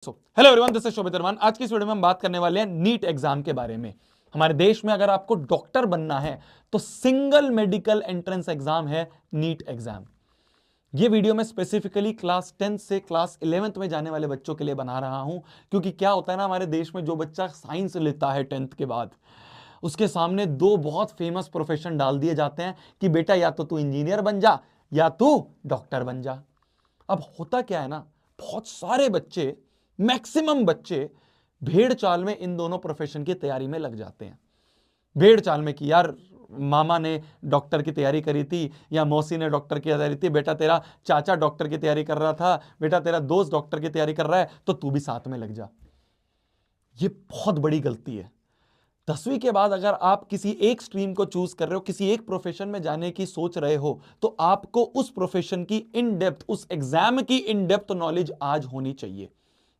Hello everyone, this is शोभित अरमान। आज की इस वीडियो में हम बात करने वाले हैं नीट एग्जाम के बारे में। हमारे देश में अगर आपको डॉक्टर बनना है तो सिंगल मेडिकल एंट्रेंस एग्जाम है नीट एग्जाम। ये वीडियो मैं स्पेसिफिकली क्लास 10 से क्लास 11th में जाने वाले बच्चों के लिए बना रहा हूं, क्योंकि क्या होता है ना, हमारे देश में जो बच्चा साइंस लेता है 10th के बाद, उसके सामने दो बहुत फेमस प्रोफेशन डाल दिए जाते हैं कि बेटा या तो तू इंजीनियर बन जा या तू डॉक्टर बन जा। अब होता क्या है ना, बहुत सारे बच्चे, मैक्सिमम बच्चे भेड़ चाल में इन दोनों प्रोफेशन की तैयारी में लग जाते हैं। भेड़ चाल में कि यार मामा ने डॉक्टर की तैयारी करी थी या मौसी ने डॉक्टर की तैयारी थी, बेटा तेरा चाचा डॉक्टर की तैयारी कर रहा था, बेटा तेरा दोस्त डॉक्टर की तैयारी कर रहा है तो तू भी साथ में लग जा। ये बहुत बड़ी गलती है। 10वीं के बाद अगर आप किसी एक स्ट्रीम को चूज कर रहे हो, किसी एक प्रोफेशन में जाने की सोच रहे हो, तो आपको उस प्रोफेशन की इन डेप्थ, उस एग्जाम की इन डेप्थ नॉलेज आज होनी चाहिए।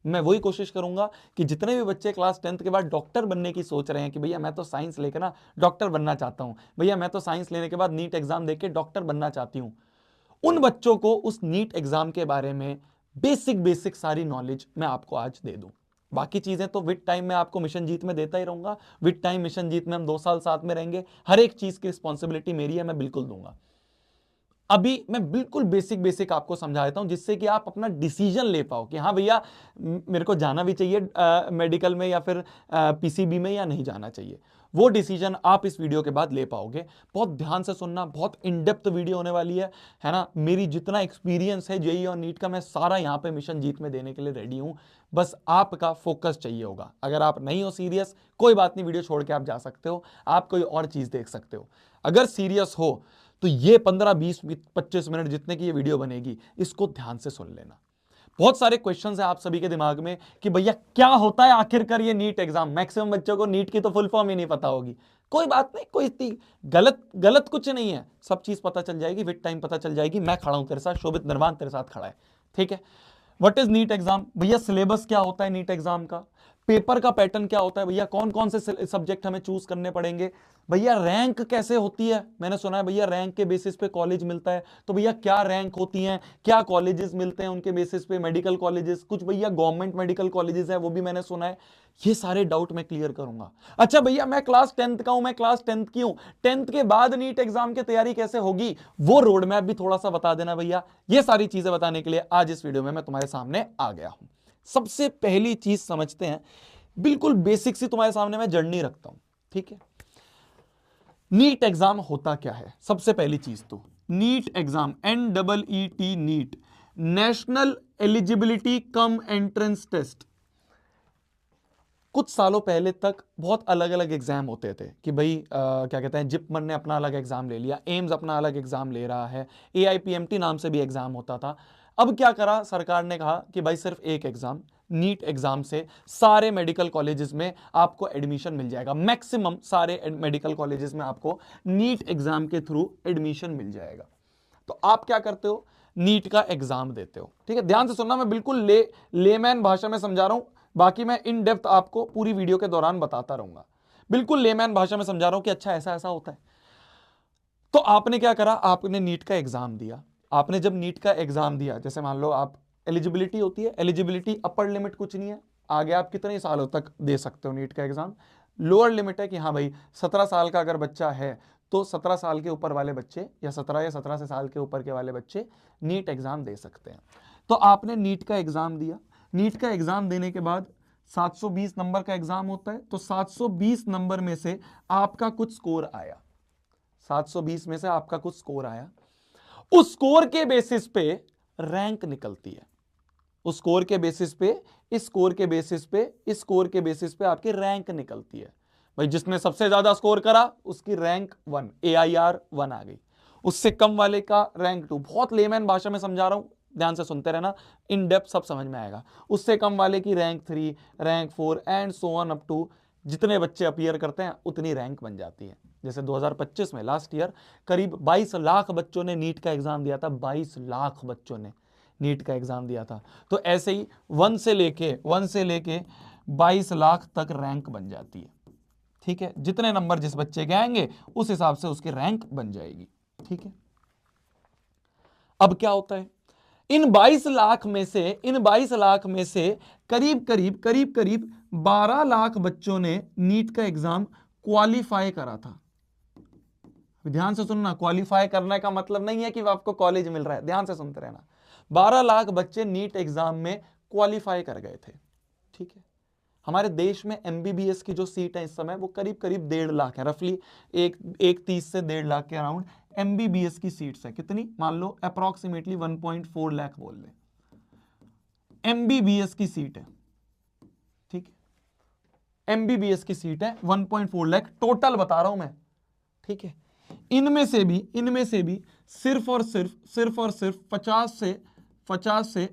मैं वही कोशिश करूंगा कि जितने भी बच्चे क्लास 10th के बाद डॉक्टर बनने की सोच रहे हैं कि भैया मैं तो साइंस लेकर ना डॉक्टर बनना चाहता हूं, भैया मैं तो साइंस लेने के बाद नीट एग्जाम देके डॉक्टर बनना चाहती हूं, उन बच्चों को उस नीट एग्जाम के बारे में बेसिक बेसिक सारी नॉलेज मैं आपको आज दे दूं। बाकी चीजें तो विद टाइम में आपको मिशन जीत में देता ही रहूंगा। विद टाइम मिशन जीत में हम 2 साल साथ में रहेंगे, हर एक चीज की रिस्पॉन्सिबिलिटी मेरी है, मैं बिल्कुल दूंगा। अभी मैं बिल्कुल बेसिक बेसिक आपको समझा देता हूं, जिससे कि आप अपना डिसीजन ले पाओ कि हाँ भैया मेरे को जाना भी चाहिए मेडिकल में या फिर पीसीबी में या नहीं जाना चाहिए। वो डिसीजन आप इस वीडियो के बाद ले पाओगे। बहुत ध्यान से सुनना, बहुत इन डेप्थ वीडियो होने वाली है ना। मेरी जितना एक्सपीरियंस है जेईई और नीट का, मैं सारा यहाँ पे मिशन जीत में देने के लिए रेडी हूँ। बस आपका फोकस चाहिए होगा। अगर आप नहीं हो सीरियस, कोई बात नहीं, वीडियो छोड़ के आप जा सकते हो, आप कोई और चीज देख सकते हो। अगर सीरियस हो तो ये 15 20 25 मिनट जितने की ये वीडियो बनेगी, इसको ध्यान से सुन लेना। बहुत सारे क्वेश्चंस हैं आप सभी के दिमाग में कि भैया क्या होता है आखिरकार ये नीट एग्जाम। मैक्सिमम बच्चों को नीट की तो फुल फॉर्म ही नहीं पता होगी। कोई बात नहीं, कोई इतनी गलत गलत कुछ नहीं है, सब चीज पता चल जाएगी, विद टाइम पता चल जाएगी। मैं खड़ा हूं तेरे साथ, शोभित निर्वाण तेरे साथ खड़ा है, ठीक है। व्हाट इज नीट एग्जाम भैया? सिलेबस क्या होता है नीट एग्जाम का? पेपर का पैटर्न क्या होता है भैया? कौन कौन से सब्जेक्ट हमें चूज करने पड़ेंगे भैया? रैंक कैसे होती है? मैंने सुना है भैया रैंक के बेसिस पे कॉलेज मिलता है, तो भैया क्या रैंक होती हैं, क्या कॉलेजेस मिलते हैं उनके बेसिस पे? मेडिकल कॉलेजेस, कुछ भैया गवर्नमेंट मेडिकल कॉलेजेस है, वो भी मैंने सुना है। ये सारे डाउट मैं क्लियर करूंगा। अच्छा भैया मैं क्लास 10th का हूं, मैं क्लास 10th की हूं, 10th के बाद नीट एग्जाम की तैयारी कैसे होगी, वो रोड मैप भी थोड़ा सा बता देना भैया। ये सारी चीजें बताने के लिए आज इस वीडियो में मैं तुम्हारे सामने आ गया हूं। सबसे पहली चीज समझते हैं, बिल्कुल बेसिक सी तुम्हारे सामने मैं जर्नी रखता हूं, ठीक है। नीट एग्जाम होता क्या है? सबसे पहली चीज तो NEET exam, NEET, NEET, national eligibility cum entrance test. कुछ सालों पहले तक बहुत अलग अलग एग्जाम होते थे कि भाई क्या कहते हैं, जिपमर ने अपना अलग एग्जाम ले लिया, एम्स अपना अलग एग्जाम ले रहा है, AIPMT नाम से भी एग्जाम होता था। अब क्या करा सरकार ने, कहा कि भाई सिर्फ एक एग्जाम, नीट एग्जाम से सारे मेडिकल कॉलेजेस में आपको एडमिशन मिल जाएगा। मैक्सिमम सारे मेडिकल कॉलेजेस में आपको नीट एग्जाम के थ्रू एडमिशन मिल जाएगा। तो आप क्या करते हो? नीट का एग्जाम देते हो, ठीक है। ध्यान से सुनना, मैं बिल्कुल लेमैन भाषा में समझा रहा हूं, बाकी मैं इन डेप्थ आपको पूरी वीडियो के दौरान बताता रहूंगा। बिल्कुल लेमैन भाषा में समझा रहा हूं कि अच्छा ऐसा ऐसा होता है। तो आपने क्या करा? आपने नीट का एग्जाम दिया। आपने जब नीट का एग्जाम दिया, जैसे मान लो आप, एलिजिबिलिटी होती है, एलिजिबिलिटी अपर लिमिट कुछ नहीं है, आगे आप कितने सालों तक दे सकते हो नीट का एग्जाम। लोअर लिमिट है कि हाँ भाई 17 साल का अगर बच्चा है तो 17 साल के ऊपर वाले बच्चे, या 17 से साल के ऊपर के वाले बच्चे नीट एग्जाम दे सकते हैं। तो आपने नीट का एग्जाम दिया। नीट का एग्जाम देने के बाद 720 नंबर का एग्जाम होता है, तो 720 नंबर में से आपका कुछ स्कोर आया, 720 में से आपका कुछ स्कोर आया। उस स्कोर के बेसिस पे रैंक निकलती है। उस स्कोर के बेसिस पे, इस स्कोर के बेसिस पे, इस स्कोर के बेसिस पे आपकी रैंक निकलती है। भाई जिसने सबसे ज्यादा स्कोर करा उसकी रैंक 1, AIR 1 आ गई। उससे कम वाले का रैंक 2। बहुत लेमैन भाषा में समझा रहा हूं, ध्यान से सुनते रहना, इन डेप्थ सब समझ में आएगा। उससे कम वाले की rank 3, rank 4 and so on up to, जितने बच्चे अपीयर करते हैं उतनी रैंक बन जाती है। जैसे 2025 में लास्ट ईयर करीब 22 लाख बच्चों ने नीट का एग्जाम दिया था, 22 लाख बच्चों ने नीट का एग्जाम दिया था। तो ऐसे ही 1 से लेके 22 लाख तक रैंक बन जाती है, ठीक है। जितने नंबर जिस बच्चे के आएंगे उस हिसाब से उसकी रैंक बन जाएगी, ठीक है। अब क्या होता है, इन 22 लाख में से करीब करीब 12 लाख बच्चों ने नीट का एग्जाम क्वालिफाई करा था। ध्यान से सुनना, क्वालिफाई करने का मतलब नहीं है कि आपको कॉलेज मिल रहा है, ध्यान से सुनते रहना। 12 लाख बच्चे नीट एग्जाम में क्वालिफाई कर गए थे। ठीक है, हमारे देश में एमबीबीएस की जो सीट है इस समय वो करीब 1.5 लाख है, रफली एक 30 से 1.5 लाख के अराउंड एमबीबीएस की सीट्स है। कितनी? मान लो अप्रोक्सीमेटली 1.4 लाख बोल ले, एमबीबीएस की सीट है। ठीक है, एमबीबीएस की सीट है 1.4 लाख टोटल बता रहा हूं मैं। ठीक है, इनमें से भी सिर्फ और सिर्फ 50 से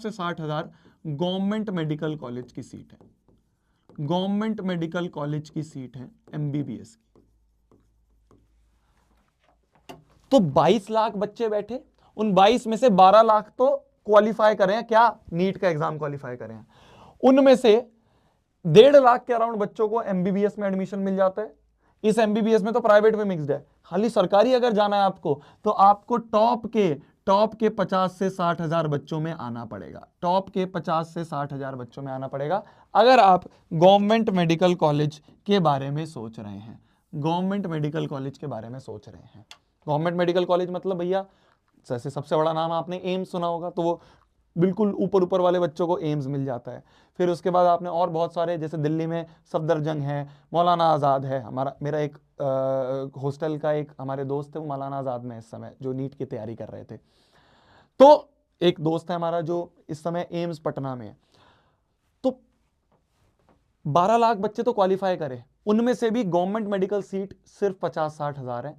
60 हजार गवर्नमेंट मेडिकल कॉलेज की सीट है, गवर्नमेंट मेडिकल कॉलेज की सीट है एमबीबीएस की। तो 22 लाख बच्चे बैठे, उन 22 में से 12 लाख तो क्वालिफाई करें, क्या नीट का एग्जाम क्वालिफाई करें, उनमें से 1.5 लाख के अराउंड बच्चों को एमबीबीएस में एडमिशन मिल जाता है। इस एमबीबीएस में तो प्राइवेट में मिक्स्ड है, खाली सरकारी अगर जाना है आपको तो आपको टॉप के 50 से 60 हजार बच्चों में आना पड़ेगा, टॉप के 50 से 60 हजार बच्चों में आना पड़ेगा अगर आप गवर्नमेंट मेडिकल कॉलेज के बारे में सोच रहे हैं, गवर्नमेंट मेडिकल कॉलेज के बारे में सोच रहे हैं। गवर्नमेंट मेडिकल कॉलेज मतलब भैया जैसे सबसे बड़ा नाम आपने एम्स सुना होगा, तो वो बिल्कुल ऊपर वाले बच्चों को एम्स मिल जाता है। फिर उसके बाद आपने और बहुत सारे, जैसे दिल्ली में सफदरजंग है, मौलाना आज़ाद है, मेरा एक हॉस्टल का एक हमारे दोस्त है, वो मौलाना आज़ाद में इस समय जो नीट की तैयारी कर रहे थे। तो एक दोस्त है हमारा जो इस समय एम्स पटना में है। तो 12 लाख बच्चे तो क्वालिफाई करे, उनमें से भी गवर्नमेंट मेडिकल सीट सिर्फ 50-60 हजार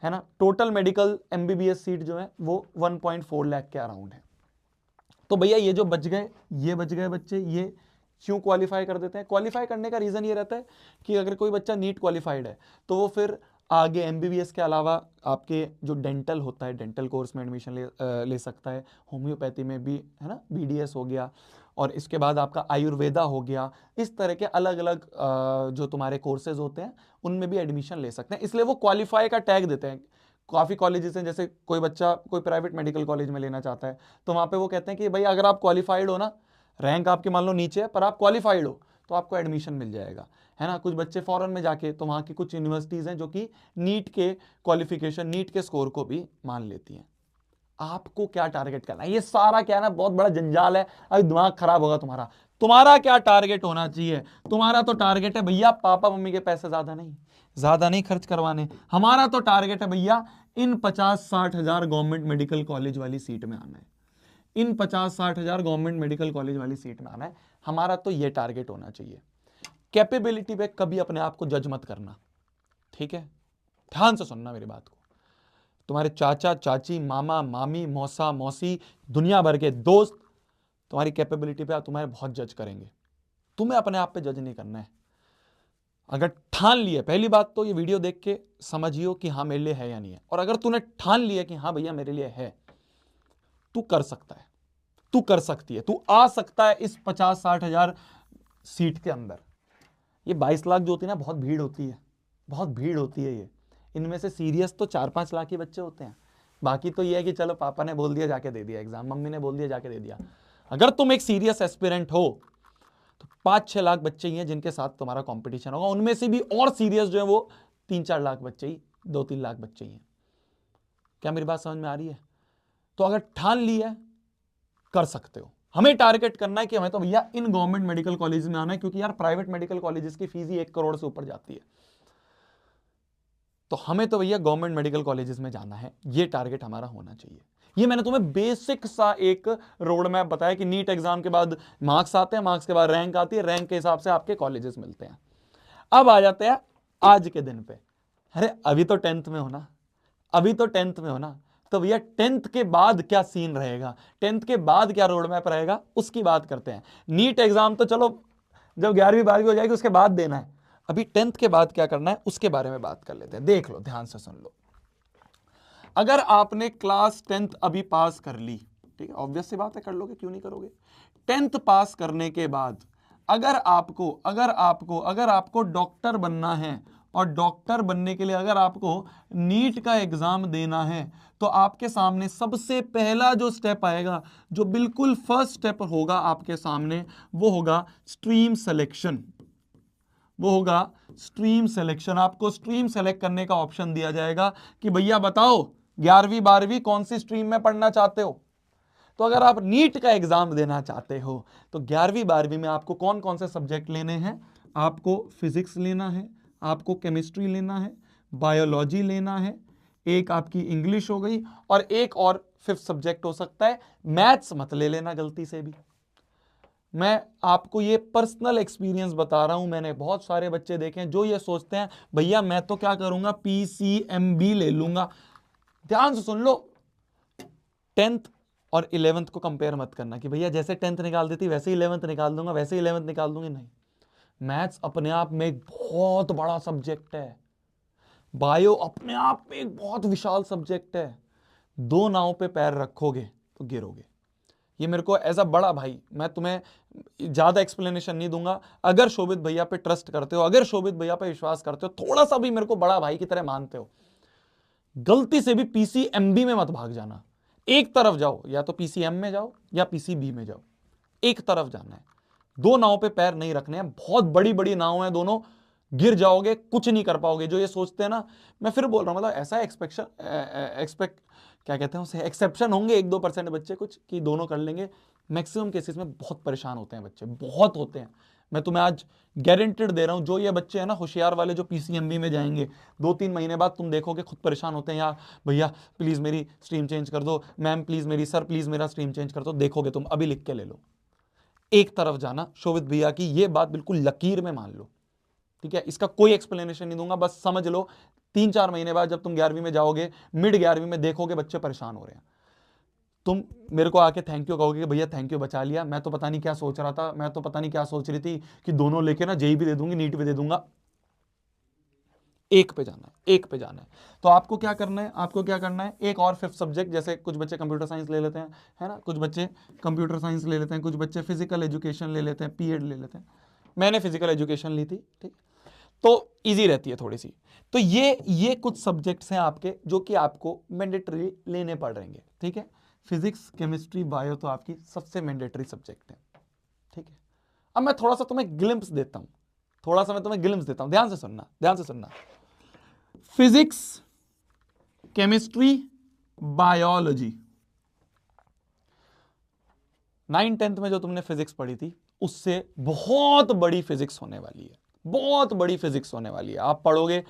है ना। टोटल मेडिकल एमबीबीएस सीट जो है वो 1.4 लाख के अराउंड है। तो भैया ये जो बच गए बच्चे, ये क्यों क्वालिफाई कर देते हैं? क्वालिफाई करने का रीजन ये रहता है कि अगर कोई बच्चा नीट क्वालिफाइड है तो वो फिर आगे एमबीबीएस के अलावा आपके जो डेंटल होता है, डेंटल कोर्स में एडमिशन ले सकता है, होम्योपैथी में भी है ना, बीडीएस हो गया, और इसके बाद आपका आयुर्वेदा हो गया। इस तरह के अलग अलग जो तुम्हारे कोर्सेज होते हैं उनमें भी एडमिशन ले सकते हैं, इसलिए वो क्वालिफाई का टैग देते हैं। काफ़ी कॉलेजेस हैं, जैसे कोई बच्चा कोई प्राइवेट मेडिकल कॉलेज में लेना चाहता है तो वहाँ पे वो कहते हैं कि भाई अगर आप क्वालिफाइड हो ना, रैंक आपकी मान लो नीचे है पर आप क्वालिफाइड हो तो आपको एडमिशन मिल जाएगा, है ना। कुछ बच्चे फॉरेन में जाके, तो वहाँ की कुछ यूनिवर्सिटीज़ हैं जो कि नीट के क्वालिफिकेशन, नीट के स्कोर को भी मान लेती हैं। आपको क्या टारगेट करना है, ये सारा क्या है ना, बहुत बड़ा जंजाल है, अभी दिमाग खराब होगा तुम्हारा। तुम्हारा क्या टारगेट होना चाहिए? तुम्हारा तो टारगेट है भैया पापा मम्मी के पैसे ज्यादा नहीं खर्च करवाने। हमारा तो टारगेट है भैया इन 50-60 हजार गवर्नमेंट मेडिकल कॉलेज वाली सीट में आना है, इन 50-60 हजार गवर्नमेंट मेडिकल कॉलेज वाली सीट में आना है। हमारा तो ये टारगेट होना चाहिए। कैपेबिलिटी पे कभी अपने आप को जज मत करना, ठीक है? ध्यान से सुनना मेरी बात को। तुम्हारे चाचा चाची, मामा मामी, मौसा मौसी, दुनिया भर के दोस्त तुम्हारी कैपेबिलिटी पे तुम्हारे बहुत जज करेंगे, तुम्हें अपने आप पे जज नहीं करना है। अगर ठान लिया, पहली बात तो ये वीडियो देख के समझियो कि हाँ मेरे लिए है या नहीं है, और अगर तूने ठान लिया कि हाँ भैया मेरे लिए है, तू कर सकता है, तू कर सकती है, तू आ सकता है इस 50-60 हजार सीट के अंदर। ये 22 लाख जो होती है ना, बहुत भीड़ होती है, बहुत भीड़ होती है। ये इनमें से सीरियस तो 4-5 लाख ही बच्चे होते हैं, बाकी तो ये है कि चलो पापा ने बोल दिया जाके दे दिया एग्जाम, मम्मी ने बोल दिया जाके दे दिया। अगर तुम एक सीरियस एस्पिरेंट हो तो 5-6 लाख बच्चे ही हैं जिनके साथ तुम्हारा कंपटीशन होगा, उनमें से भी और सीरियस जो है वो 3-4 लाख बच्चे ही, 2-3 लाख बच्चे ही हैं। क्या मेरी बात समझ में आ रही है? तो अगर ठान ली है, कर सकते हो। हमें टारगेट करना है कि हमें तो भैया इन गवर्नमेंट मेडिकल कॉलेज में आना है, क्योंकि यार प्राइवेट मेडिकल कॉलेजेस की फीस ही 1 करोड़ से ऊपर जाती है, तो हमें तो भैया गवर्नमेंट मेडिकल कॉलेजेस में जाना है, ये टारगेट हमारा होना चाहिए। ये मैंने तुम्हें बेसिक सा एक रोड मैप बताया कि नीट एग्जाम के बाद मार्क्स आते हैं, मार्क्स के बाद रैंक आती है, रैंक के हिसाब से आपके कॉलेजेस मिलते हैं। अब आ जाते हैं आज के दिन पे। अरे अभी तो 10th में हो ना, अभी तो 10th में हो ना, तो भैया 10th के बाद क्या सीन रहेगा, 10th के बाद क्या रोड मैप रहेगा, उसकी बात करते हैं। नीट एग्जाम तो चलो जब 11वीं 12वीं हो जाएगी उसके बाद देना है, अभी 10th के बाद क्या करना है उसके बारे में बात कर लेते हैं। देख लो, ध्यान से सुन लो। अगर आपने क्लास 10th अभी पास कर ली, ठीक है, ऑब्वियस सी बात है कर लोगे, क्यों नहीं करोगे। 10th पास करने के बाद अगर आपको डॉक्टर बनना है और डॉक्टर बनने के लिए अगर आपको नीट का एग्जाम देना है तो आपके सामने सबसे पहला जो स्टेप आएगा, जो बिल्कुल फर्स्ट स्टेप होगा आपके सामने, वो होगा स्ट्रीम सिलेक्शन। वो होगा स्ट्रीम सिलेक्शन। आपको स्ट्रीम सेलेक्ट करने का ऑप्शन दिया जाएगा कि भैया बताओ 11वीं 12वीं कौन सी स्ट्रीम में पढ़ना चाहते हो। तो अगर आप नीट का एग्जाम देना चाहते हो तो 11वीं 12वीं में आपको कौन कौन से सब्जेक्ट लेने हैं? आपको फिजिक्स लेना है, आपको केमिस्ट्री लेना है, बायोलॉजी लेना है, एक आपकी इंग्लिश हो गई, और एक और 5th सब्जेक्ट हो सकता है मैथ्स। मत ले लेना गलती से भी। मैं आपको ये पर्सनल एक्सपीरियंस बता रहा हूं। मैंने बहुत सारे बच्चे देखे हैं जो ये सोचते हैं भैया मैं तो क्या करूंगा, PCMB ले लूंगा। ध्यान से सुन लो, 10th और 11th को कंपेयर मत करना कि भैया जैसे 10th निकाल देती वैसे ही 11th निकाल दूंगा, वैसे ही 11th निकाल दूंगी। नहीं, मैथ्स अपने आप में एक बहुत बड़ा सब्जेक्ट है, बायो अपने आप में एक बहुत विशाल सब्जेक्ट है। दो नाव पे पैर रखोगे तो गिरोगे। ये मेरे को एज अ बड़ा भाई, मैं तुम्हें ज्यादा एक्सप्लेनेशन नहीं दूंगा। अगर शोभित भैया पे ट्रस्ट करते हो, अगर शोभित भैया पे विश्वास करते हो, थोड़ा सा भी मेरे को बड़ा भाई की तरह मानते हो, गलती से भी PCMB में मत भाग जाना। एक तरफ जाओ, या तो PCM में जाओ या PCB में जाओ, एक तरफ जाना है। दो नाव पे पैर नहीं रखने हैं। बहुत बड़ी बड़ी नाव है दोनों, गिर जाओगे, कुछ नहीं कर पाओगे। जो ये सोचते हैं ना, मैं फिर बोल रहा हूं, मतलब ऐसा एक्सपेक्ट क्या कहते हैं उसे, एक्सेप्शन होंगे 1-2% बच्चे कुछ कि दोनों कर लेंगे। मैक्सिमम केसेस में बहुत परेशान होते हैं बच्चे, बहुत होते हैं। मैं तुम्हें आज गारंटेड दे रहा हूं, जो ये बच्चे हैं ना होशियार वाले, जो PCMB में जाएंगे, 2-3 महीने बाद तुम देखोगे खुद परेशान होते हैं, यार भैया प्लीज मेरी स्ट्रीम चेंज कर दो, मैम प्लीज मेरी, सर प्लीज मेरा स्ट्रीम चेंज कर दो। देखोगे तुम, अभी लिख के ले लो, एक तरफ जाना। शोभित भैया की ये बात बिल्कुल लकीर में मान लो, ठीक है। इसका कोई एक्सप्लेनेशन नहीं दूंगा, बस समझ लो 3-4 महीने बाद जब तुम 11वीं में जाओगे, मिड 11वीं में, देखोगे बच्चे परेशान हो रहे हैं, तुम मेरे को आके थैंक यू कहोगे कि भैया थैंक यू, बचा लिया। मैं तो पता नहीं क्या सोच रहा था, मैं तो पता नहीं क्या सोच रही थी कि दोनों लेके ना JEE भी दे दूंगी, नीट भी दे दूंगा। एक पे जाना है, एक पे जाना है। तो आपको क्या करना है, आपको क्या करना है, एक और 5th सब्जेक्ट, जैसे कुछ बच्चे कंप्यूटर साइंस ले लेते हैं, है ना, कुछ बच्चे कंप्यूटर साइंस ले लेते हैं, कुछ बच्चे फिजिकल एजुकेशन ले लेते हैं, PED ले लेते हैं। मैंने फिजिकल एजुकेशन ली थी, ठीक, तो इजी रहती है थोड़ी सी। तो ये कुछ सब्जेक्ट्स हैं आपके जो कि आपको मैंडेटरी लेने पड़ रहेंगे, ठीक है। फिजिक्स, केमिस्ट्री, बायो तो आपकी सबसे मैंडेटरी सब्जेक्ट है, ठीक है। अब मैं थोड़ा सा तुम्हें ग्लिम्प्स देता हूं, थोड़ा सा मैं तुम्हें ग्लिम्प्स देता हूं, ध्यान से सुनना, ध्यान से सुनना। फिजिक्स, केमिस्ट्री, बायोलॉजी, 9th-10th में जो तुमने फिजिक्स पढ़ी थी उससे बहुत बड़ी फिजिक्स होने वाली है, बहुत बड़ी फिजिक्स होने वाली है। आप पढ़ोगे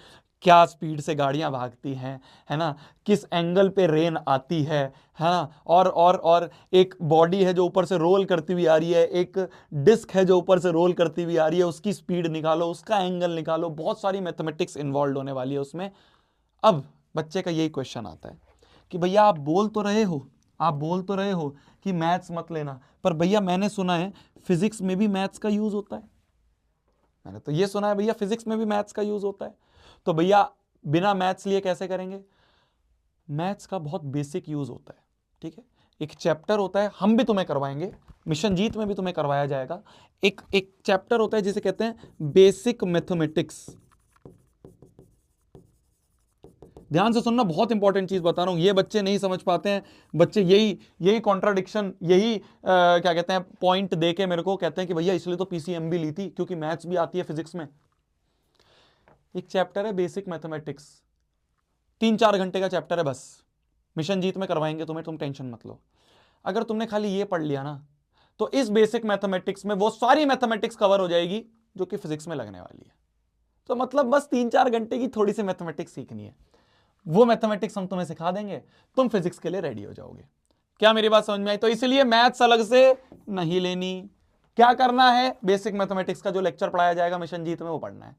क्या स्पीड से गाड़ियां भागती हैं, है ना, किस एंगल पे रेन आती है ना, और एक बॉडी है जो ऊपर से रोल करती हुई आ रही है, एक डिस्क है जो ऊपर से रोल करती हुई आ रही है, उसकी स्पीड निकालो, उसका एंगल निकालो, बहुत सारी मैथमेटिक्स इन्वॉल्व होने वाली है उसमें। अब बच्चे का यही क्वेश्चन आता है कि भैया आप बोल तो रहे हो, आप बोल तो रहे हो कि मैथ्स मत लेना, पर भैया मैंने सुना है फिजिक्स में भी मैथ्स का यूज होता है। मैंने तो ये सुना है भैया फिजिक्स में भी मैथ्स का यूज होता है। तो भैया बिना मैथ्स लिए कैसे करेंगे? मैथ्स का बहुत बेसिक यूज होता है, ठीक है। एक चैप्टर होता है, हम भी तुम्हें करवाएंगे, मिशन जीत में भी तुम्हें करवाया जाएगा। एक चैप्टर होता है जिसे कहते हैं बेसिक मैथमेटिक्स। ध्यान से सुनना, बहुत इंपॉर्टेंट चीज बता रहा हूं, ये बच्चे नहीं समझ पाते हैं। बच्चे यही कॉन्ट्राडिक्शन, यही क्या कहते हैं पॉइंट देके मेरे को कहते हैं कि भैया इसलिए तो PCMB ली थी क्योंकि मैथ्स भी आती है फिजिक्स में। एक चैप्टर है बेसिक मैथमेटिक्स, 3-4 घंटे का चैप्टर है बस। मिशन जीत में करवाएंगे तुम्हें, तुम टेंशन मत लो। अगर तुमने खाली ये पढ़ लिया ना, तो इस बेसिक मैथमेटिक्स में वो सारी मैथमेटिक्स कवर हो जाएगी जो कि फिजिक्स में लगने वाली है। तो मतलब बस 3-4 घंटे की थोड़ी सी मैथमेटिक्स सीखनी है, वो मैथमेटिक्स हम तुम्हें सिखा देंगे, तुम फिजिक्स के लिए रेडी हो जाओगे। क्या मेरी बात समझ में आई? तो इसलिए मैथ्स अलग से नहीं लेनी, क्या करना है, बेसिक मैथमेटिक्स का जो लेक्चर पढ़ाया जाएगा मिशन जीत में वो पढ़ना है।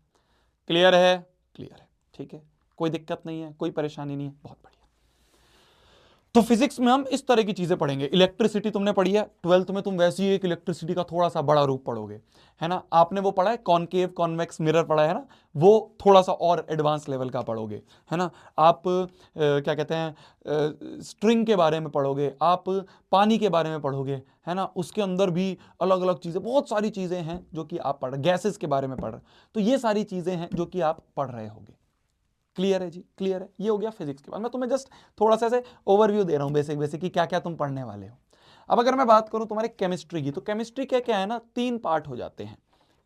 क्लियर है? क्लियर है, ठीक है, कोई दिक्कत नहीं है, कोई परेशानी नहीं है, बहुत बढ़िया। तो फिजिक्स में हम इस तरह की चीजें पढ़ेंगे। इलेक्ट्रिसिटी तुमने पढ़ी है 12th में, तुम वैसे ही एक इलेक्ट्रिसिटी का थोड़ा सा बड़ा रूप पढ़ोगे, है ना। आपने वो पढ़ा है कॉनकेव कॉन्वेक्स मिरर पढ़ा है ना, वो थोड़ा सा और एडवांस लेवल का पढ़ोगे, है ना। आप क्या कहते हैं स्ट्रिंग के बारे में पढ़ोगे, आप पानी के बारे में पढ़ोगे, है ना। उसके अंदर भी अलग अलग चीजें, बहुत सारी चीजें हैं जो कि आप पढ़ रहे, गैसेस के बारे में पढ़ रहे, तो ये सारी चीजें हैं जो कि आप पढ़ रहे होगे। क्लियर है जी, क्लियर है। ये हो गया फिजिक्स के बाद। मैं तुम्हें जस्ट थोड़ा सा ऐसे ओवरव्यू दे रहा हूं बेसिक बेसिक कि क्या क्या तुम पढ़ने वाले हो। अब अगर मैं बात करूं तुम्हारे केमिस्ट्री की, तो केमिस्ट्री क्या क्या है ना, 3 पार्ट हो जाते हैं।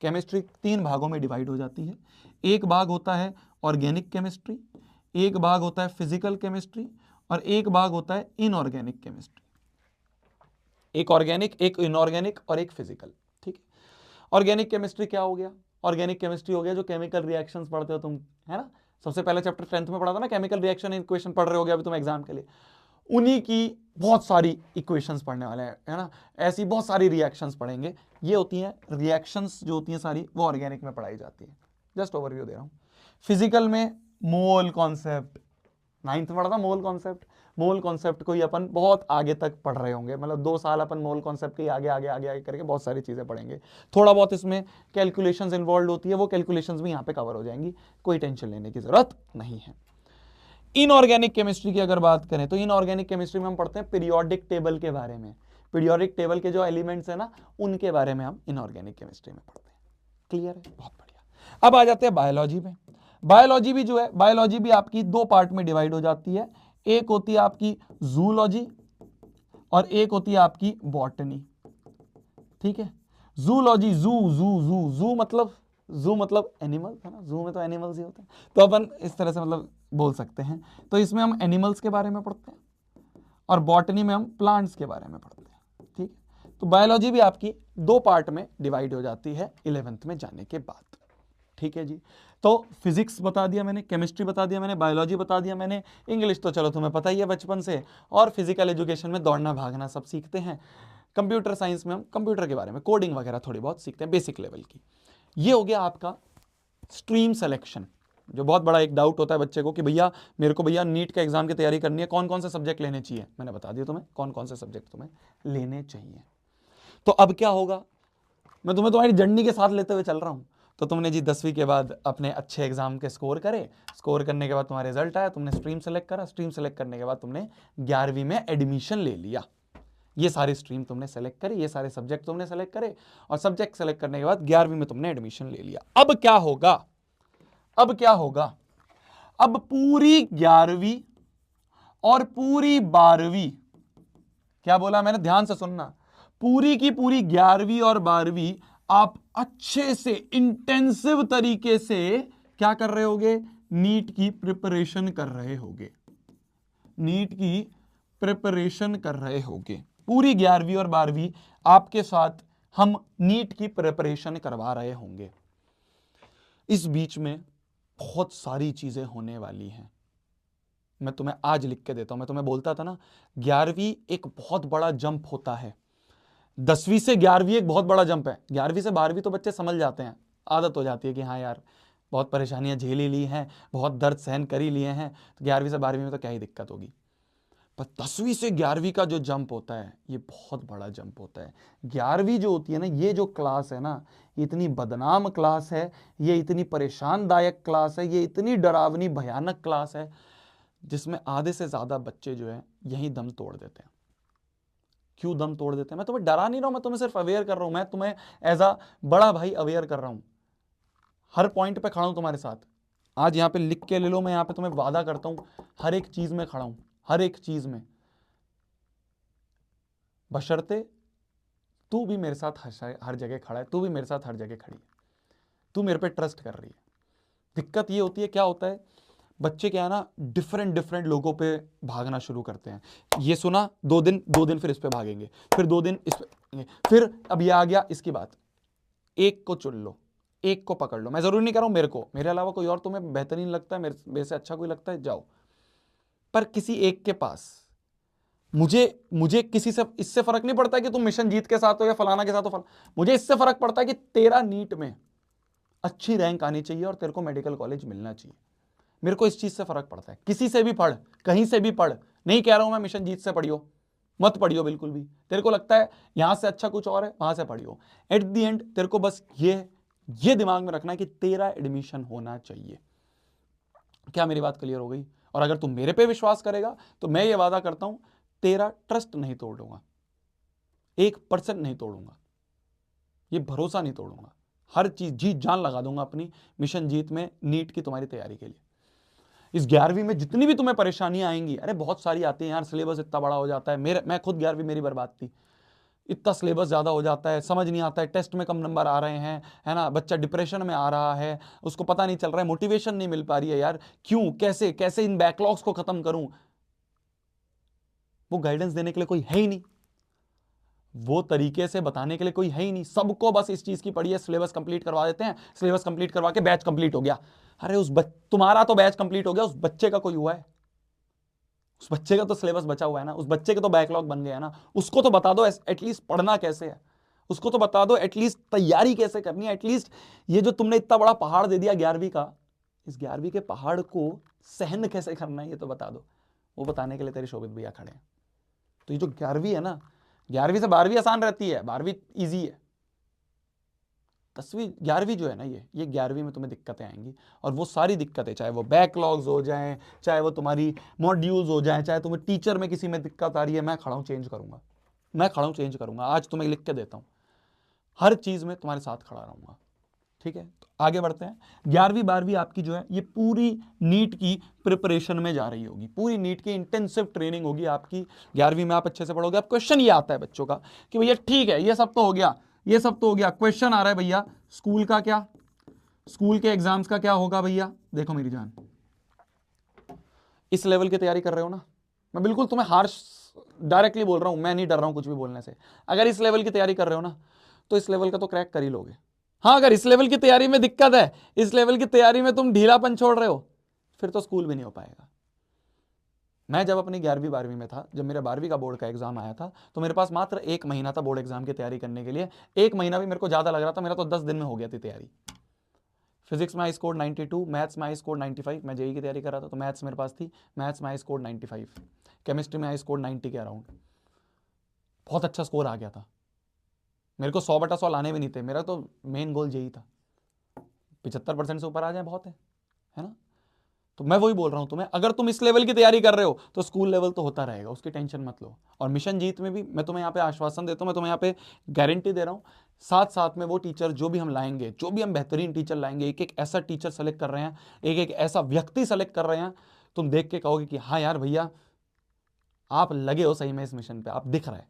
केमिस्ट्री 3 भागों में डिवाइड हो जाती है। एक भाग होता है ऑर्गेनिक केमिस्ट्री, एक भाग होता है फिजिकल केमिस्ट्री, और एक भाग होता है इनऑर्गेनिक केमिस्ट्री। एक ऑर्गेनिक, एक इनऑर्गेनिक और एक फिजिकल, ठीक है। ऑर्गेनिक केमिस्ट्री क्या हो गया? ऑर्गेनिक केमिस्ट्री हो गया जो केमिकल रिएक्शंस पढ़ते हो तुम, है ना। सबसे पहले चैप्टर 10th में पढ़ा था ना, केमिकल रिएक्शन इक्वेशन पढ़ रहे होगे अभी तुम एग्जाम के लिए। उन्हीं की बहुत सारी इक्वेशंस पढ़ने वाले हैं, है ना। ऐसी बहुत सारी रिएक्शंस पढ़ेंगे। ये होती हैं रिएक्शंस जो होती हैं सारी, वो ऑर्गेनिक में पढ़ाई जाती है। जस्ट ओवरव्यू दे रहा हूं। फिजिकल में मोल कॉन्सेप्ट, 9th में पढ़ा था मोल कॉन्सेप्ट। मोल कॉन्सेप्ट को ही अपन बहुत आगे तक पढ़ रहे होंगे, मतलब 2 साल अपन मोल कॉन्सेप्ट के आगे आगे आगे आगे करके बहुत सारी चीजें पढ़ेंगे। थोड़ा बहुत इसमें कैलकुलेशंस इन्वॉल्व होती है, वो कैलकुलेशंस भी यहाँ पे कवर हो जाएंगी, कोई टेंशन लेने की जरूरत नहीं है। इनऑर्गेनिक केमिस्ट्री की अगर बात करें तो इनऑर्गेनिक केमिस्ट्री में हम पढ़ते हैं पीरियोडिक टेबल के बारे में। पीरियोडिक टेबल के जो एलिमेंट्स है ना, उनके बारे में हम इनऑर्गेनिक केमिस्ट्री में पढ़ते हैं। क्लियर है, बहुत बढ़िया। अब आ जाते हैं बायोलॉजी में। बायोलॉजी भी जो है, बायोलॉजी भी आपकी 2 पार्ट में डिवाइड हो जाती है। एक होती है आपकी जूलॉजी और एक होती है आपकी बॉटनी, ठीक है। जूलॉजी, जू जू जू जू मतलब एनिमल, है ना। जू में तो एनिमल्स ही होते हैं, तो अपन इस तरह से मतलब बोल सकते हैं। तो इसमें हम एनिमल्स के बारे में पढ़ते हैं और बॉटनी में हम प्लांट्स के बारे में पढ़ते हैं, ठीक है। तो बायोलॉजी भी आपकी 2 पार्ट में डिवाइड हो जाती है 11th में जाने के बाद, ठीक है जी। तो फिजिक्स बता दिया मैंने, केमिस्ट्री बता दिया मैंने, बायोलॉजी बता दिया मैंने, इंग्लिश तो चलो तुम्हें पता ही है बचपन से, और फिजिकल एजुकेशन में दौड़ना भागना सब सीखते हैं। कंप्यूटर साइंस में हम कंप्यूटर के बारे में कोडिंग वगैरह थोड़ी बहुत सीखते हैं, बेसिक लेवल की। ये हो गया आपका स्ट्रीम सिलेक्शन, जो बहुत बड़ा एक डाउट होता है बच्चे को कि भैया मेरे को भैया नीट के एग्जाम की तैयारी करनी है, कौन कौन से सब्जेक्ट लेने चाहिए। मैंने बता दिया तुम्हें कौन कौन से सब्जेक्ट तुम्हें लेने चाहिए। तो अब क्या होगा, मैं तुम्हें तुम्हारी जर्नी के साथ लेते हुए चल रहा हूं। तो तुमने जी 10वीं के बाद अपने अच्छे एग्जाम के स्कोर करे, स्कोर करने के बाद तुम्हारा रिजल्ट आया, तुमने स्ट्रीम सेलेक्ट करा, स्ट्रीम सेलेक्ट करने के बाद तुमने 11वीं में एडमिशन ले लिया। ये सारी स्ट्रीम तुमने सेलेक्ट करी, ये सारे सब्जेक्ट तुमने सेलेक्ट करे, और सब्जेक्ट सेलेक्ट करने के बाद 11वीं में तुमने एडमिशन ले लिया। अब क्या होगा, अब क्या होगा, अब पूरी 11वीं और पूरी 12वीं, क्या बोला मैंने, ध्यान से सुनना, पूरी की पूरी 11वीं और 12वीं आप अच्छे से इंटेंसिव तरीके से क्या कर रहे होगे, नीट की प्रिपरेशन कर रहे होगे, नीट की प्रिपरेशन कर रहे होगे। पूरी 11वीं और 12वीं आपके साथ हम नीट की प्रिपरेशन करवा रहे होंगे। इस बीच में बहुत सारी चीजें होने वाली हैं, मैं तुम्हें आज लिख के देता हूं। मैं तुम्हें बोलता था ना 11वीं एक बहुत बड़ा जंप होता है, 10वीं से 11वीं एक बहुत बड़ा जंप है। 11वीं से 12वीं तो बच्चे समझ जाते हैं, आदत हो जाती है कि हाँ यार बहुत परेशानियां झेल ही ली हैं, बहुत दर्द सहन कर ही लिए हैं, तो 11वीं से 12वीं में तो क्या ही दिक्कत होगी। पर 10वीं से 11वीं का जो जंप होता है ये बहुत बड़ा जंप होता है। 11वीं जो होती है ना, ये जो क्लास है ना, इतनी बदनाम क्लास है, ये इतनी परेशानदायक क्लास है, ये इतनी डरावनी भयानक क्लास है, जिसमें आधे से ज्यादा बच्चे जो है यही दम तोड़ देते हैं। क्यों दम तोड़ देते हैं? मैं तुम्हें डरा नहीं रहा हूं, मैं तुम्हें सिर्फ अवेयर कर रहा हूं, मैं तुम्हें एज अ बड़ा भाई अवेयर कर रहा हूं, हर पॉइंट पे खड़ा हूं तुम्हारे साथ। आज यहां पे लिख के ले लो, मैं यहां पे तुम्हें वादा करता हूं हर एक चीज में खड़ा हूं, हर एक चीज में, बशर्ते तू भी मेरे साथ हर जगह खड़ा है, तू भी मेरे साथ हर जगह खड़ी है, तू मेरे पे ट्रस्ट कर रही है। दिक्कत ये होती है, क्या होता है, बच्चे क्या है ना, डिफरेंट डिफरेंट लोगों पे भागना शुरू करते हैं। ये सुना 2 दिन फिर इस पे भागेंगे, फिर 2 दिन इस पे, फिर अब ये आ गया इसकी बात, एक को चुन लो, एक को पकड़ लो। मैं जरूरी नहीं कर रहा हूं मेरे को, मेरे अलावा कोई और तुम्हें बेहतरीन लगता है, मेरे से अच्छा कोई लगता है, जाओ, पर किसी एक के पास, मुझे किसी से इससे फर्क नहीं पड़ता कि तुम मिशन जीत के साथ हो या फलाना के साथ हो, मुझे इससे फर्क पड़ता है कि तेरा नीट में अच्छी रैंक आनी चाहिए और तेरे को मेडिकल कॉलेज मिलना चाहिए। मेरे को इस चीज से फर्क पड़ता है। किसी से भी पढ़, कहीं से भी पढ़, नहीं कह रहा हूं मैं मिशन जीत से पढ़ियो, मत पढ़ियो बिल्कुल भी। तेरे को लगता है यहां से अच्छा कुछ और है, वहां से पढ़ियो। एट द एंड तेरे को बस ये दिमाग में रखना है कि तेरा एडमिशन होना चाहिए। क्या मेरी बात क्लियर हो गई? और अगर तू मेरे पे विश्वास करेगा तो मैं ये वादा करता हूं तेरा ट्रस्ट नहीं तोड़ूंगा, 1% नहीं तोड़ूंगा, ये भरोसा नहीं तोड़ूंगा। हर चीज जीत जान लगा दूंगा अपनी मिशन जीत में, नीट की तुम्हारी तैयारी के लिए। इस 11वीं में जितनी भी तुम्हें परेशानियां आएंगी, अरे बहुत सारी आती हैं यार, सिलेबस इतना बड़ा हो जाता है। मैं खुद 11वीं मेरी बर्बाद थी, इतना सिलेबस ज्यादा हो जाता है, समझ नहीं आता है, टेस्ट में कम नंबर आ रहे हैं, है ना, बच्चा डिप्रेशन में आ रहा है, उसको पता नहीं चल रहा है, मोटिवेशन नहीं मिल पा रही है यार, क्यों, कैसे कैसे इन बैकलॉग्स को खत्म करूं। वो गाइडेंस देने के लिए कोई है ही नहीं, वो तरीके से बताने के लिए कोई है ही नहीं। सबको बस इस चीज की पड़ी है, सिलेबस कंप्लीट करवा देते हैं, सिलेबस कंप्लीट करवा के बैच कंप्लीट हो गया। अरे तुम्हारा तो बैच कंप्लीट हो गया, उस बच्चे का कोई हुआ है? उस बच्चे का तो सिलेबस बचा हुआ है ना, उस बच्चे के तो बैकलॉग बन गया है ना। उसको तो बता दो एटलीस्ट पढ़ना कैसे है, उसको तो बता दो एटलीस्ट तैयारी कैसे करनी है। एटलीस्ट ये जो तुमने इतना बड़ा पहाड़ दे दिया 11वीं का, इस 11वीं के पहाड़ को सहन कैसे करना है ये तो बता दो। वो बताने के लिए तेरे शोभित भैया खड़े हैं। तो ये जो 11वीं है ना, 11वीं से 12वीं आसान रहती है, 12वीं ईजी है। 10वीं 11वीं जो है ना, ये 11वीं में तुम्हें दिक्कतें आएंगी। और वो सारी दिक्कतें, चाहे वो बैकलॉग्स हो जाएं, चाहे वो तुम्हारी मॉड्यूल्स हो जाएं, चाहे तुम्हें टीचर में किसी में दिक्कत आ रही है, मैं खड़ा हूं चेंज करूंगा, मैं खड़ा हूं चेंज करूंगा। आज तुम्हें लिख के देता हूं, हर चीज में तुम्हारे साथ खड़ा रहूंगा। ठीक है, तो आगे बढ़ते हैं। 11वीं 12वीं आपकी जो है ये पूरी नीट की प्रिपरेशन में जा रही होगी, पूरी नीट की इंटेंसिव ट्रेनिंग होगी आपकी। 11वीं में आप अच्छे से पढ़ोगे। अब क्वेश्चन ये आता है बच्चों का कि भैया ठीक है, ये सब तो हो गया, ये सब तो हो गया, क्वेश्चन आ रहा है भैया स्कूल का क्या, स्कूल के एग्जाम्स का क्या होगा भैया? देखो मेरी जान, इस लेवल की तैयारी कर रहे हो ना, मैं बिल्कुल तुम्हें हार्श डायरेक्टली बोल रहा हूं, मैं नहीं डर रहा हूं कुछ भी बोलने से। अगर इस लेवल की तैयारी कर रहे हो ना, तो इस लेवल का तो क्रैक कर ही लोगे। हाँ, अगर इस लेवल की तैयारी में दिक्कत है, इस लेवल की तैयारी में तुम ढीलापन छोड़ रहे हो, फिर तो स्कूल भी नहीं हो पाएगा। मैं जब अपनी 11वीं 12वीं में था, जब मेरा 12वीं का बोर्ड का एग्जाम आया था, तो मेरे पास मात्र 1 महीना था बोर्ड एग्जाम की तैयारी करने के लिए। 1 महीना भी मेरे को ज्यादा लग रहा था, मेरा तो 10 दिन में हो गया थी तैयारी। फिजिक्स में आई स्कोर 92, मैथ्स में आई स्कोर 95, मैं जेई की तैयारी कर रहा था तो मैथ्स मेरे पास थी, मैथ्स में आई स्कोर 95, केमिस्ट्री में आई स्कोर 90 के अराउंड, बहुत अच्छा स्कोर आ गया था। मेरे को 100/100 लाने भी नहीं थे, मेरा तो मेन गोल यही था, 75% से ऊपर आ जाए बहुत है ना। तो मैं वही बोल रहा हूं तुम्हें, अगर तुम इस लेवल की तैयारी कर रहे हो तो स्कूल लेवल तो होता रहेगा, उसकी टेंशन मत लो। और मिशन जीत में भी मैं तुम्हें यहाँ पे आश्वासन देता हूं, मैं तुम्हें यहाँ पे गारंटी दे रहा हूं, साथ साथ में वो टीचर जो भी हम लाएंगे, जो भी हम बेहतरीन टीचर लाएंगे, एक एक ऐसा टीचर सेलेक्ट कर रहे हैं, एक एक ऐसा व्यक्ति सेलेक्ट कर रहे हैं, तुम देख के कहोगे कि हाँ यार भैया आप लगे हो सही में इस मिशन पे, आप दिख रहा है।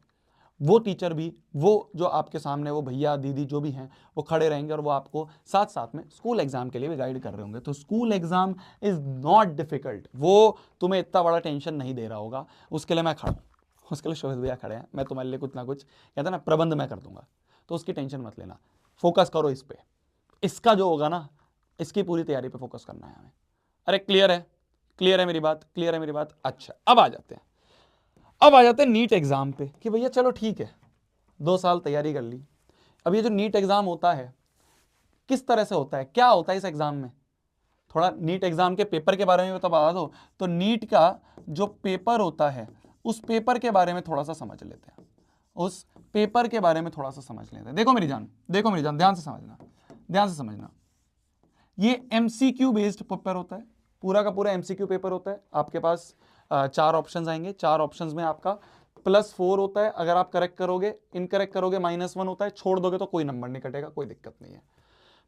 वो टीचर भी, वो जो आपके सामने वो भैया दीदी जो भी हैं, वो खड़े रहेंगे और वो आपको साथ साथ में स्कूल एग्जाम के लिए भी गाइड कर रहे होंगे। तो school exam is not difficult, वो तुम्हें इतना बड़ा टेंशन नहीं दे रहा होगा। उसके लिए मैं खड़ा हूं, उसके लिए शोभित भैया खड़े हैं, मैं तुम्हारे लिए कुछ ना कुछ कहते हैं ना प्रबंध मैं कर दूंगा, तो उसकी टेंशन मत लेना। फोकस करो इस पे, इसका जो होगा ना, इसकी पूरी तैयारी पे फोकस करना है हमें। अरे क्लियर है, क्लियर है मेरी बात, क्लियर है मेरी बात। अच्छा, अब आ जाते हैं नीट एग्जाम पे कि भैया चलो ठीक है, 2 साल तैयारी कर ली। अब ये जो नीट एग्जाम होता है किस तरह से होता है, क्या होता है इस एग्जाम में, थोड़ा नीट एग्जाम के पेपर के बारे में तो बता दो। तो नीट का जो पेपर होता है, उस पेपर के बारे में थोड़ा सा समझ लेते हैं, उस पेपर के बारे में थोड़ा सा समझ लेते हैं। देखो मेरी जान, देखो मेरी जान, ध्यान से समझना, ध्यान से समझना। ये एमसीक्यू बेस्ड पेपर होता है, पूरा का पूरा एमसीक्यू पेपर होता है। आपके पास 4 ऑप्शंस आएंगे, 4 ऑप्शंस में आपका +4 होता है, अगर आप करेक्ट करोगे, इनकरेक्ट करोगे -1 होता है, छोड़ दोगे तो कोई नंबर नहीं कटेगा, कोई दिक्कत नहीं है।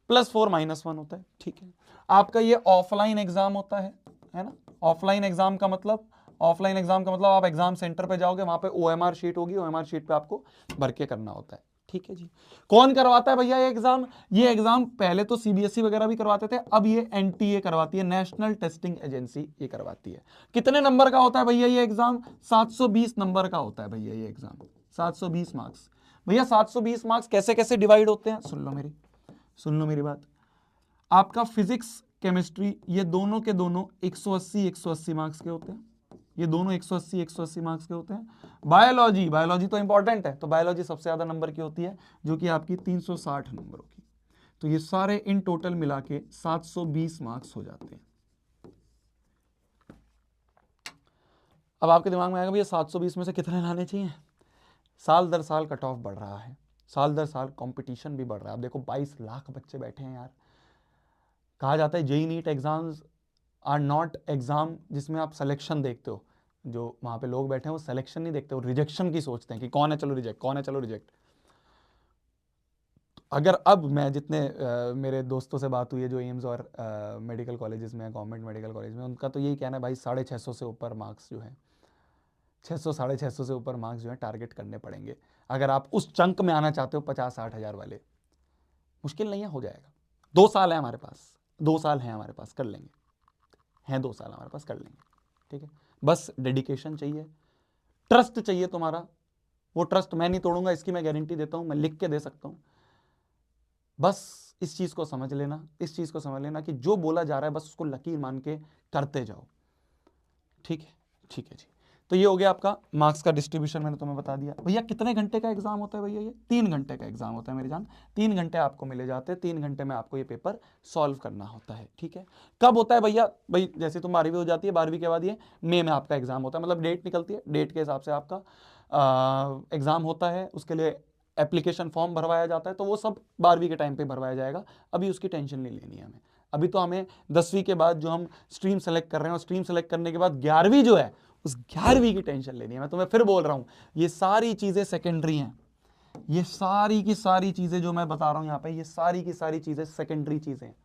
+4 -1 होता है, ठीक है। आपका ये ऑफलाइन एग्जाम होता है ना। ऑफलाइन एग्जाम का मतलब, ऑफलाइन एग्जाम का मतलब आप एग्जाम सेंटर पे जाओगे, वहां पे OMR शीट होगी, OMR शीट पे आपको भर के करना होता है, ठीक है जी। कौन करवाता है भैया ये एग्जाम? ये एग्जाम पहले तो CBSE वगैरह भी करवाते थे, अब ये NTA करवाती है, नेशनल टेस्टिंग एजेंसी ये करवाती है। कितने नंबर का होता है भैया ये एग्जाम? 720 नंबर का होता है भैया ये एग्जाम, 720 मार्क्स। भैया 720 मार्क्स कैसे कैसे डिवाइड होते हैं, सुन लो मेरी बात। आपका फिजिक्स केमिस्ट्री ये दोनों के दोनों 180 मार्क्स के होते हैं, ये दोनों 180 मार्क्स के होते हैं। बायोलॉजी तो इंपॉर्टेंट है, तो बायोलॉजी सबसे ज्यादा नंबर की होती है, जो कि आपकी 360 नंबरों की। तो ये सारे इन टोटल मिला के 720 मार्क्स हो जाते हैं। अब आपके दिमाग में आएगा भैया 720 में से कितने लाने चाहिए। साल दर साल कट ऑफ बढ़ रहा है, साल दर साल कंपटीशन भी बढ़ रहा है। अब देखो 22 लाख बच्चे बैठे हैं यार। कहा जाता है JEE NEET exams are not exam जिसमें आप सिलेक्शन देखते हो, जो वहां पे लोग बैठे हैं वो सिलेक्शन नहीं देखते, वो रिजेक्शन की सोचते हैं कि कौन है चलो रिजेक्ट, कौन है चलो रिजेक्ट। अगर अब मैं जितने मेरे दोस्तों से बात हुई है जो एम्स और मेडिकल कॉलेजेस में, गवर्नमेंट मेडिकल कॉलेज में, उनका तो यही कहना है भाई 650 से ऊपर मार्क्स जो है, 600 650 से ऊपर मार्क्स जो है टारगेट करने पड़ेंगे अगर आप उस चंक में आना चाहते हो 50-60 हज़ार वाले। मुश्किल नहीं है, हो जाएगा। 2 साल है हमारे पास, 2 साल है हमारे पास, कर लेंगे, हैं 2 साल हमारे पास, कर लेंगे। ठीक है, बस डेडिकेशन चाहिए, ट्रस्ट चाहिए तुम्हारा। वो ट्रस्ट मैं नहीं तोड़ूंगा, इसकी मैं गारंटी देता हूं, मैं लिख के दे सकता हूं। बस इस चीज को समझ लेना, इस चीज को समझ लेना कि जो बोला जा रहा है बस उसको लकीर मान के करते जाओ। ठीक है, ठीक है जी। तो ये हो गया आपका मार्क्स का डिस्ट्रीब्यूशन, मैंने तुम्हें बता दिया। भैया कितने घंटे का एग्जाम होता है भैया? ये 3 घंटे का एग्जाम होता है मेरी जान। 3 घंटे आपको मिले जाते हैं, 3 घंटे में आपको ये पेपर सॉल्व करना होता है। ठीक है, कब होता है भैया? भाई जैसे तुम 12वीं हो जाती है, 12वीं के बाद ये मई में आपका एग्जाम होता है, मतलब डेट निकलती है, डेट के हिसाब से आपका एग्जाम होता है। उसके लिए एप्लीकेशन फॉर्म भरवाया जाता है, तो वो सब 12वीं के टाइम पे भरवाया जाएगा। अभी उसकी टेंशन नहीं लेनी है हमें। अभी तो हमें 10वीं के बाद जो हम स्ट्रीम सेलेक्ट कर रहे हैं, और स्ट्रीम सेलेक्ट करने के बाद 11वीं जो है, उस 11वीं की टेंशन लेनी है। मैं तुम्हें फिर बोल रहा हूं, ये सारी चीजें सेकेंडरी हैं। ये सारी की सारी चीजें जो मैं बता रहा हूं यहां पे, ये सारी की सारी चीजें सेकेंडरी चीजें हैं।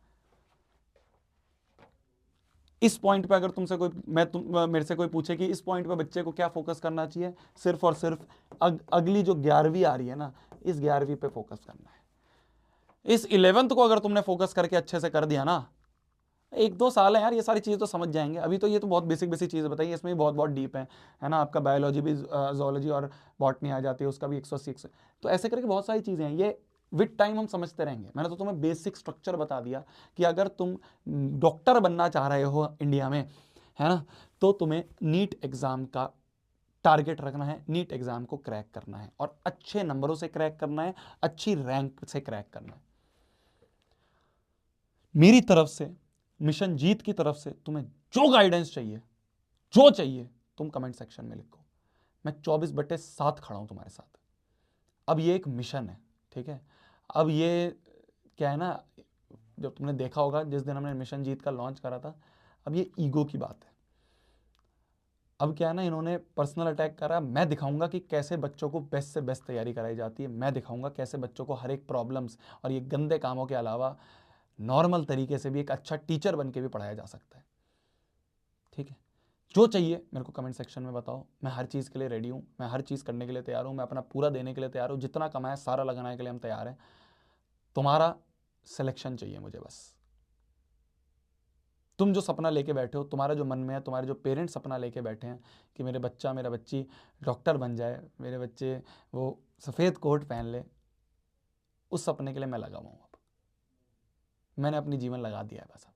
इस पॉइंट पे अगर तुमसे कोई मेरे से कोई पूछे कि इस पॉइंट पे बच्चे को क्या फोकस करना चाहिए, सिर्फ और सिर्फ अगली जो 11वीं आ रही है ना, इस 11वीं पे फोकस करना है। इस 11th को अगर तुमने फोकस करके अच्छे से कर दिया ना, 1-2 साल है यार, ये सारी चीज़ें तो समझ जाएंगे। अभी तो ये तो बहुत बेसिक बेसिक चीज़ें बताई, इसमें भी बहुत बहुत डीप है ना। आपका बायोलॉजी भी, जोलॉजी और बॉटनी आ जाती है, उसका भी 180। तो ऐसे करके बहुत सारी चीज़ें हैं, ये विद टाइम हम समझते रहेंगे। मैंने तो तुम्हें बेसिक स्ट्रक्चर बता दिया कि अगर तुम डॉक्टर बनना चाह रहे हो इंडिया में, है ना, तो तुम्हें नीट एग्ज़ाम का टारगेट रखना है, नीट एग्ज़ाम को क्रैक करना है, और अच्छे नंबरों से क्रैक करना है, अच्छी रैंक से क्रैक करना है। मेरी तरफ से, मिशन जीत की तरफ से तुम्हें जो गाइडेंस चाहिए, जो चाहिए, तुम कमेंट सेक्शन में लिखो। मैं 24/7 खड़ा हूं तुम्हारे साथ। अब ये एक मिशन है, ठीक है। अब ये क्या है ना, जब तुमने देखा होगा जिस दिन हमने मिशन जीत का लॉन्च करा था, अब ये ईगो की बात है। अब क्या है ना, इन्होंने पर्सनल अटैक करा। मैं दिखाऊंगा कि कैसे बच्चों को बेस्ट से बेस्ट तैयारी कराई जाती है। मैं दिखाऊंगा कैसे बच्चों को हर एक प्रॉब्लम्स और ये गंदे कामों के अलावा नॉर्मल तरीके से भी एक अच्छा टीचर बन के भी पढ़ाया जा सकता है। ठीक है, जो चाहिए मेरे को कमेंट सेक्शन में बताओ। मैं हर चीज़ के लिए रेडी हूँ, मैं हर चीज़ करने के लिए तैयार हूँ, मैं अपना पूरा देने के लिए तैयार हूँ। जितना कमाया सारा लगाने के लिए हम तैयार हैं। तुम्हारा सिलेक्शन चाहिए मुझे बस। तुम जो सपना लेके बैठे हो, तुम्हारा जो मन में है, तुम्हारे जो पेरेंट्स सपना लेके बैठे हैं कि मेरे बच्चा, मेरा बच्ची डॉक्टर बन जाए, मेरे बच्चे वो सफ़ेद कोट पहन ले, उस सपने के लिए मैं लगा हुआ हूँ। अब मैंने अपनी जीवन लगा दिया है बस अब।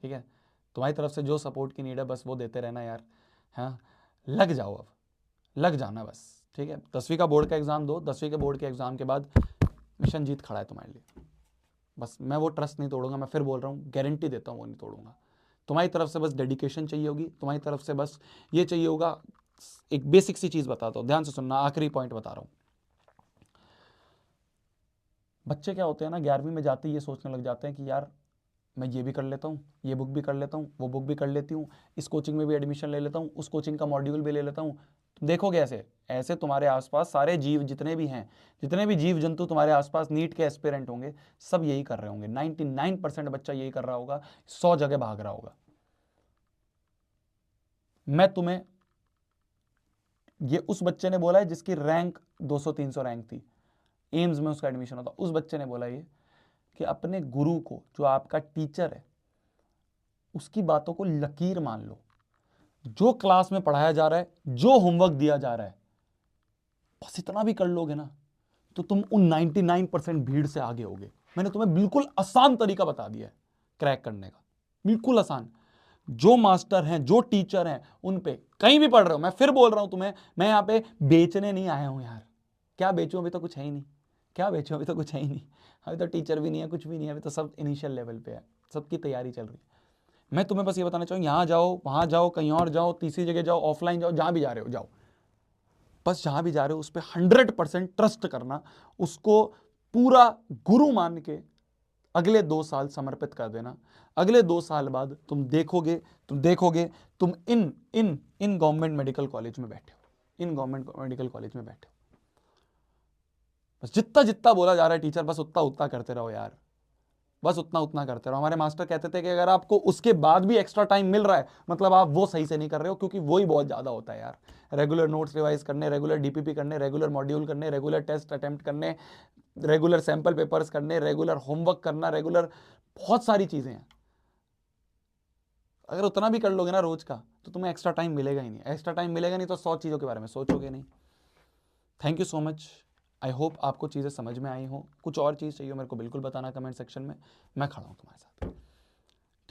ठीक है, तुम्हारी तरफ से जो सपोर्ट की नीड है बस वो देते रहना यार। हाँ, लग जाओ, अब लग जाना बस। ठीक है, 10वीं का बोर्ड का एग्ज़ाम दो, 10वीं के बोर्ड के एग्ज़ाम के बाद मिशन जीत खड़ा है तुम्हारे लिए। बस मैं वो ट्रस्ट नहीं तोड़ूंगा, मैं फिर बोल रहा हूँ, गारंटी देता हूँ वो नहीं तोड़ूंगा। तुम्हारी तरफ से बस डेडिकेशन चाहिए होगी, तुम्हारी तरफ से बस ये चाहिए होगा। एक बेसिक सी चीज़ बताता हूँ, ध्यान से सुनना, आखिरी पॉइंट बता रहा हूँ। बच्चे क्या होते हैं ना, 11वीं में जाते ही ये सोचने लग जाते हैं कि यार मैं ये भी कर लेता हूँ, ये बुक भी कर लेता हूँ, वो बुक भी कर लेती हूँ, इस कोचिंग में भी एडमिशन ले लेता हूँ, उस कोचिंग का मॉड्यूल भी ले लेता हूँ। तुम देखोगे ऐसे ऐसे तुम्हारे आसपास सारे जीव जितने भी हैं, जितने भी जीव जंतु तुम्हारे आसपास नीट के एस्पिरेंट होंगे, सब यही कर रहे होंगे। 99% बच्चा यही कर रहा होगा, 100 जगह भाग रहा होगा। मैं तुम्हें, ये उस बच्चे ने बोला है जिसकी रैंक 200-300 रैंक थी, एम्स में उसका एडमिशन होता, उस बच्चे ने बोला ये कि अपने गुरु को, जो आपका टीचर है, उसकी बातों को लकीर मान लो। जो क्लास में पढ़ाया जा रहा है, जो होमवर्क दिया जा रहा है, बस इतना भी कर लोगे ना, तो तुम उन 99% भीड़ से आगे होगे। मैंने तुम्हें बिल्कुल आसान तरीका बता दिया है क्रैक करने का, बिल्कुल आसान। जो मास्टर हैं, जो टीचर हैं, उन पे कहीं भी पढ़ रहे हो, मैं फिर बोल रहा हूं तुम्हें, मैं यहां पे बेचने नहीं आया हूं यार। क्या बेचूं, अभी तो कुछ है ही नहीं। क्या बेचूं, अभी तो कुछ है ही नहीं। अभी तो टीचर भी नहीं है, कुछ भी नहीं है, अभी तो सब इनिशियल लेवल पे है, सबकी तैयारी चल रही है। मैं तुम्हें बस ये बताना चाहूँ, यहाँ जाओ, वहाँ जाओ, कहीं और जाओ, तीसरी जगह जाओ, ऑफलाइन जाओ, जहाँ भी जा रहे हो जाओ, बस जहाँ भी जा रहे हो उस पर 100% ट्रस्ट करना, उसको पूरा गुरु मान के अगले 2 साल समर्पित कर देना। अगले 2 साल बाद तुम देखोगे तुम इन इन इन गवर्नमेंट मेडिकल कॉलेज में बैठे हो, इन गवर्नमेंट मेडिकल कॉलेज में बैठे हो। बस जितना जितना बोला जा रहा है टीचर, बस उतना उतना करते रहो यार, बस उतना उतना करते रहो। हमारे मास्टर कहते थे कि अगर आपको उसके बाद भी एक्स्ट्रा टाइम मिल रहा है, मतलब आप वो सही से नहीं कर रहे हो, क्योंकि वो ही बहुत ज्यादा होता है यार। रेगुलर नोट्स रिवाइज करने, रेगुलर डीपीपी करने, रेगुलर मॉड्यूल करने, रेगुलर टेस्ट अटेम्प्ट करने, रेगुलर सैंपल पेपर्स करने, रेगुलर होमवर्क करना, रेगुलर बहुत सारी चीजें हैं। अगर उतना भी कर लोगे ना रोज का, तो तुम्हें एक्स्ट्रा टाइम मिलेगा ही नहीं। एक्स्ट्रा टाइम मिलेगा नहीं तो 100 चीजों के बारे में सोचोगे नहीं। Thank you so much. I hope आपको चीज़ें समझ में आई हो। कुछ और चीज़ चाहिए मेरे को बिल्कुल बताना कमेंट सेक्शन में, मैं खड़ा हूँ तुम्हारे साथ।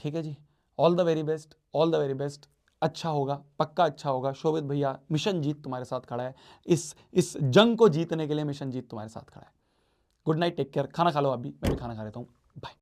ठीक है जी, all the very best, all the very best. अच्छा होगा, पक्का अच्छा होगा। शोभित भैया, मिशन जीत तुम्हारे साथ खड़ा है। इस जंग को जीतने के लिए मिशन जीत तुम्हारे साथ खड़ा है। Good night, take care. खाना खा लो, अभी मैं भी खाना खा लेता हूँ। बाय।